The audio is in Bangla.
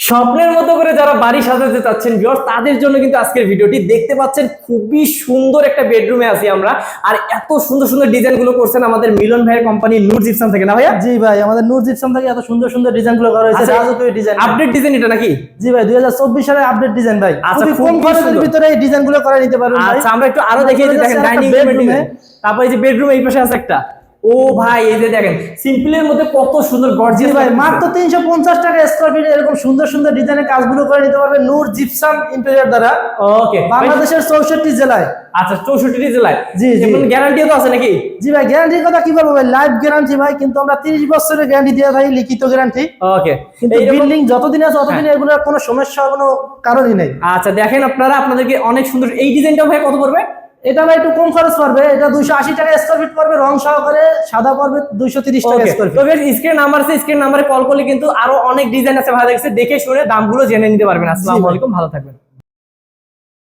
স্বপ্নের মতো করে যারা বাড়ি সাজাতে চাচ্ছেন ভিউয়ার্স, তাদের জন্য কিন্তু আজকের ভিডিওটি দেখতে পাচ্ছেন। খুবই সুন্দর একটা বেডরুমে আছি আমরা, আর এত সুন্দর সুন্দর ডিজাইন গুলো করছেন আমাদের মিলন ভাইয়ের কোম্পানি নূর জিপসাম থেকে, না ভাইয়া? জি ভাই, আমাদের নূর জিপসাম থেকে এত সুন্দর সুন্দর ডিজাইন গুলো করা হয়েছে। রাজকীয় ডিজাইন, আপডেট ডিজাইন এটা নাকি? জি ভাই, 2024 সালের আপডেট ডিজাইন ভাই। আচ্ছা, খুবই কম খরচের ভিতরে এই ডিজাইন গুলো করে নিতে পারবেন ভাই। আচ্ছা, আমরা একটু আরো দেখিয়ে দিই। দেখেন ডাইনিং রুমে, তারপর এই যে বেডরুম এই পাশে আছে একটা। ও ভাই, এই যে দেখেন সিম্পলের মধ্যে কত সুন্দর গর্জিয়াস ভাই, মাত্র 350 টাকা স্কয়ার ফিট এরকম সুন্দর সুন্দর ডিজাইনের কাজগুলো করে নিতে পারবেন নূর জিপসাম ইন্টেরিয়র দ্বারা। ওকে, বাংলাদেশের 64 জেলায়। আচ্ছা, 64 জেলায়। জি জি, গ্যারান্টিও তো আছে নাকি? জি ভাই, গ্যারান্টির কথা কি বলবো ভাই, লাইফ গ্যারান্টি ভাই, কিন্তু আমরা 30 বছরের গ্যারান্টি দিয়ে থাকি, লিখিত গ্যারান্টি। ওকে, কিন্তু বিল্ডিং যতদিন আছে ততদিন এগুলোর কোনো সমস্যা, কোনো কারণই নেই। আচ্ছা দেখেন আপনারা, আপনাদেরকে অনেক সুন্দর এই ডিজাইনটা ভাই কত পড়বে? এটা ভাই একটু কম খরচ পড়বে, এটা 280 টাকা স্কয়ার ফিট পড়বে, রং সহকারে সাদা পড়বে 230 টাকা স্কয়ার ফিট। তো বেশ, স্ক্রিন নাম্বার আছে, স্ক্রিন নাম্বারে কল করলে কিন্তু আরো অনেক ডিজাইন আছে ভাই, দেখে শুনে দামগুলো জেনে নিতে পারবেন। আসসালামু আলাইকুম, ভালো থাকবেন।